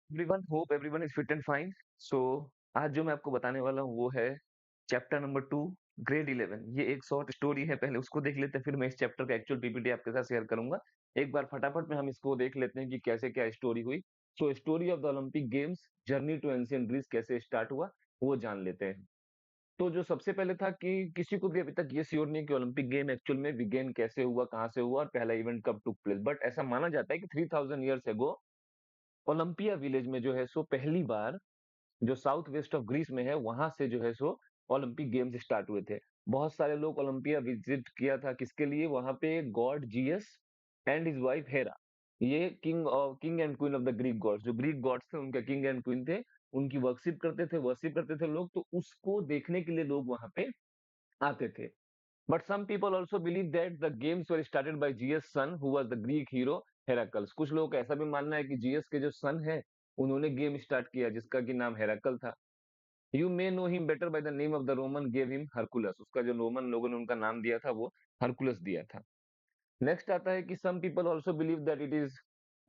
Everyone hope everyone is fit and fine. So आज जो मैं आपको बताने वाला हूँ वो है चैप्टर नंबर 2, ग्रेड 11। ये एक शॉर्ट स्टोरी है, पहले उसको देख लेते हैं, फिर मैं इस चैप्टर का एक्चुअल पीपीटी आपके साथ शेयर करूंगा। एक बार फटाफट में हम इसको देख लेते हैं कि कैसे क्या स्टोरी हुई। So story of the Olympic games journey to ancient Greece कैसे स्टार्ट हुआ वो जान लेते हैं। तो जो सबसे पहले था कि किसी को भी अभी तक ये श्योर नहीं कि ओलंपिक गेम एक्चुअल में बिगेन कैसे हुआ, कहाँ से हुआ और पहला इवेंट कब टुक प्लेस, बट ऐसा माना जाता है कि 3000 ईयर्स एगो ओलंपिया विलेज में जो है सो पहली बार जो साउथ वेस्ट ऑफ ग्रीस में है वहां से जो है सो ओलंपिक गेम्स स्टार्ट हुए थे। बहुत सारे लोग ओलंपिया विजिट किया था, किसके लिए? वहां पे god Zeus and his wife Hera, ये king and queen of the Greek gods, जो ग्रीक गॉड्स थे उनके किंग एंड क्वीन थे, उनकी वर्शिप करते थे लोग, तो उसको देखने के लिए लोग वहां पे आते थे। But some people also believe that the games were started by GS son, who was the Greek hero Heracles। कुछ लोगों का ऐसा भी मानना है कि जीएस के जो सन है उन्होंने गेम स्टार्ट किया, जिसका कि नाम हेराकल था। You may know him better by the name of the Roman gave him Hercules. उसका जो रोमन लोगों ने उनका नाम दिया था वो हरकुलस दिया था। नेक्स्ट आता है कि some people also believe that it is,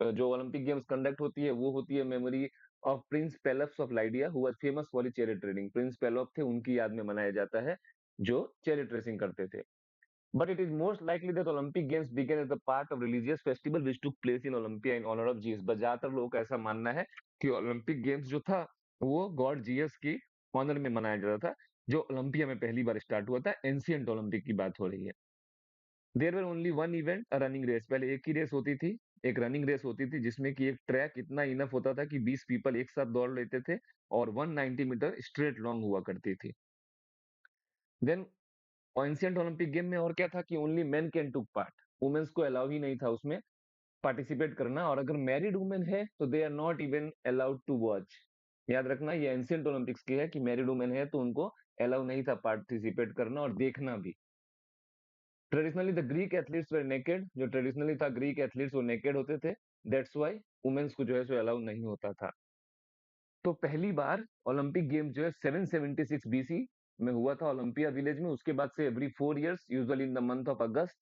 जो ओलंपिक गेम्स कंडक्ट होती है वो होती है memory of prince Pelops of Lydia, who was famous for his chariot racing. Prince Pelops थे, उनकी याद में मनाया जाता है, जो चैरिट रेसिंग करते थे। But it is most likely that Olympic Games began as a part of religious festival which took place in Olympia in honor of GS. बस ज्यादातर लोगों का ऐसा मानना है कि ओलंपिक गेम्स जो था वो गॉड जीएस की ऑनर में मनाया जाता था, जो ओलंपिया में पहली बार स्टार्ट हुआ था। एंशियंट ओलंपिक की बात हो रही है। There were only one event, a running race. पहले एक ही रेस होती थी, एक रनिंग रेस होती थी, जिसमें कि एक ट्रैक इतना इनफ होता था कि 20 पीपल एक साथ दौड़ लेते थे और 190 मीटर स्ट्रेट लॉन्ग हुआ करती थी। देन एंशियंट ओलंपिक गेम में और क्या था कि only men can took part, womens को अलाउ ही नहीं था उसमें पार्टिसिपेट करना, और अगर मैरिड वुमेन है तो they are not even allowed to watch. याद रखना ये एंशियंट ओलंपिक्स की है कि मैरिड वुमेन है तो उनको अलाउ नहीं था पार्टिसिपेट करना और देखना भी। Traditionally the Greek athletes were naked, जो ट्रेडिशनली था ग्रीक एथलीट्स वो नेकेड होते थे, दैट्स व्हाई वुमेन्स को जो है सो अलाउ नहीं होता था। तो पहली बार ओलंपिक गेम जो है 776 बीसी में हुआ था ओलंपिया विलेज में। उसके बाद से every 4 years, usually in the month of अगस्त,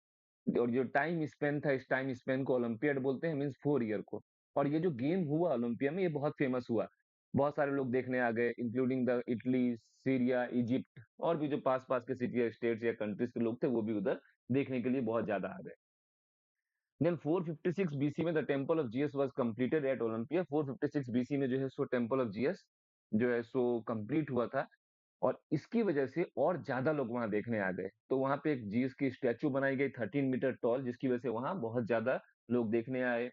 और जो टाइम स्पेन था इस टाइम स्पेन को ओलंपियाड बोलते हैं, मीन्स 4 ईयर को। और ये जो गेम हुआ ओलंपिया में ये बहुत फेमस हुआ, बहुत सारे लोग देखने आ गए, including the Italy, Syria, Egypt और भी जो पास पास के सिटी या स्टेट्स या कंट्रीज के लोग थे वो भी उधर देखने के लिए बहुत ज्यादा आ गए। देन 456 बीसी में the temple of Zeus was completed at Olympia. 456 BC में जो है सो टेम्पल ऑफ जीएस जो है सो कंप्लीट हुआ था, और इसकी वजह से और ज्यादा लोग वहां देखने आ गए। तो वहां पे एक जीसस की स्टैचू बनाई गई 13 मीटर टॉल, जिसकी वजह से वहां बहुत ज्यादा लोग देखने आए।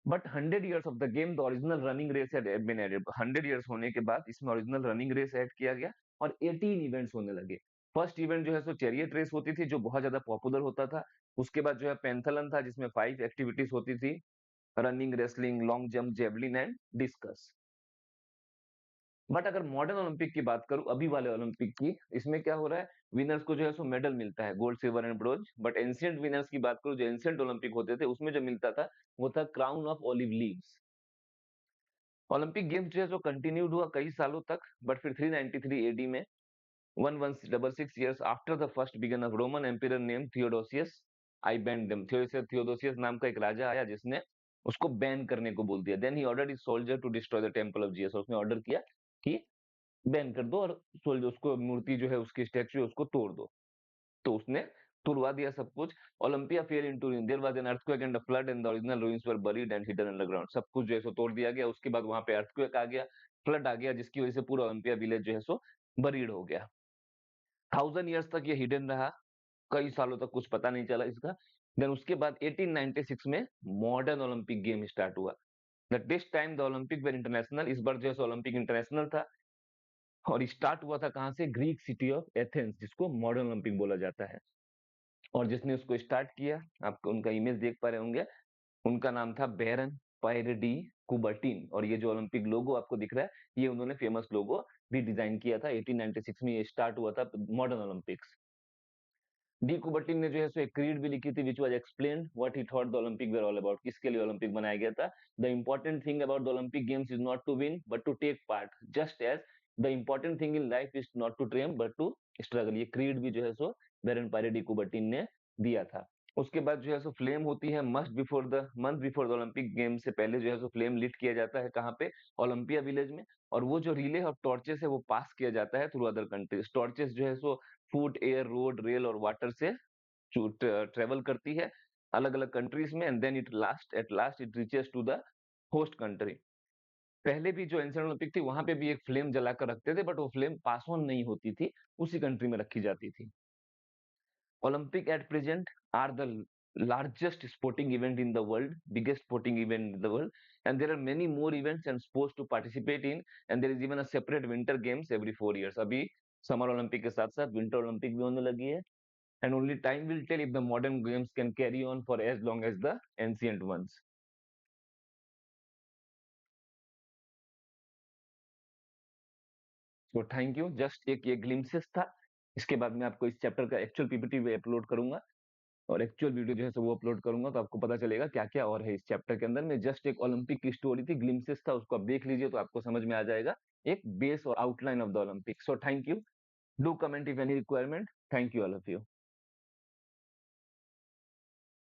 But 100 years of the game the original running race had been added. 100 years होने के बाद इसमें ओरिजिनल रनिंग रेस ऐड किया गया और 18 इवेंट्स होने लगे। फर्स्ट इवेंट जो है सो चैरियट रेस होती थी, जो बहुत ज्यादा पॉपुलर होता था। उसके बाद जो है पेंथलन था, जिसमें 5 एक्टिविटीज होती थी: running, wrestling, long jump, javelin and discuss. But अगर मॉडर्न ओलंपिक की बात करूं, अभी वाले ओलंपिक की, इसमें क्या हो रहा है, विनर्स को जो है सो मेडल मिलता है, gold, silver and bronze. But ancient winners की बात करूं, जो एंशियंट ओलंपिक होते थे उसमें जो मिलता था वो था crown of olive leaves. Olympic games जो है सो कंटिन्यूड हुआ कई सालों तक, बट फिर 393 एडी में, 1166 years after the first began of Roman empire name Theodosius, I ban them. Theodosius नाम का एक राजा आया जिसने उसको बैन करने को बोल दिया। देन ही ordered his soldier to destroy the temple of Jesus. उसने ऑर्डर किया कि बैन कर दो और सोल्जर, उसको मूर्ति जो है उसकी स्टैच्यू है उसको तोड़ दो। तो उसने तुड़वा दिया सब कुछ। Olympia fell into ruin, there was an earthquake and a flood and the original ruins were buried and hidden underground. सब कुछ जो है सो तोड़ दिया गया। उसके बाद वहां पे अर्थक्वेक आ गया, फ्लड आ गया, जिसकी वजह से पूरा ओलंपिया विलेज जो है सो बरीड हो गया। 1000 ईयर्स तक ये हिडन रहा, कई सालों तक कुछ पता नहीं चला इसका। देन उसके बाद 1896 में मॉडर्न ओलंपिक गेम स्टार्ट हुआ। This time the Olympic were international. इस बार जो है ओलंपिक इंटरनेशनल था, और स्टार्ट हुआ था कहां से? ग्रीक सिटी ऑफ एथेंस, जिसको मॉडर्न ओलंपिक बोला जाता है। और जिसने उसको स्टार्ट किया, आप उनका इमेज देख पा रहे होंगे, उनका नाम था बैरन पायरेडी कुबर्टिन। और ये जो ओलंपिक लोगो आपको दिख रहा है, ये उन्होंने फेमस लोगो भी डिजाइन किया था। 1896 में ये स्टार्ट हुआ था मॉडर्न ओलंपिक्स। डी कुबर्टिन ने जो है सो एक क्रीड भी लिखी थी, which was explain what he thought the Olympic were all about. किसके लिए ओलंपिक बनाया गया था? The important thing about the Olympic games is not to win but to take part, just as the important thing in life is not to triumph but to struggle. ये creed भी जो है सो बैरन पायरेडी Coubertin ने दिया था। उसके बाद जो है सो फ्लेम होती है must before the month before the Olympic game से पहले जो है सो फ्लेम लिट किया जाता है कहाँ पे, ओलंपिया विलेज में। और वो जो रिले ऑफ टॉर्चेस है वो पास किया जाता है थ्रू अदर कंट्रीज। टॉर्चेस जो है so food, air, road, rail और वाटर से ट्रेवल करती है अलग अलग कंट्रीज में, and then at last it reaches to the host country. पहले भी जो एंशिएंट ओलंपिक थी वहां पे भी एक फ्लेम जलाकर रखते थे, बट वो फ्लेम पास ऑन नहीं होती थी, उसी कंट्री में रखी जाती थी। Olympic at present are the largest sporting event in the world, biggest sporting event in the world, and there are many more events and sports to participate in, and there is even a separate winter games every 4 years. अभी summer Olympic के साथ साथ winter Olympic भी होने लगी है, and only time will tell if the modern games can carry on for as long as the ancient ones. So thank you. Just एक ये glimpses था। इसके बाद मैं आपको इस चैप्टर का एक्चुअल पीपीटी भी अपलोड करूंगा, और एक्चुअल वीडियो जो है सो वो अपलोड करूंगा, तो आपको पता चलेगा क्या क्या और है इस चैप्टर के अंदर में। जस्ट एक ओलंपिक की स्टोरी थी, ग्लिम्सेस था, उसको आप देख लीजिए तो आपको समझ में आ जाएगा एक बेस और outline of the Olympic. So thank you, do comment if any requirement. Thank you all of you.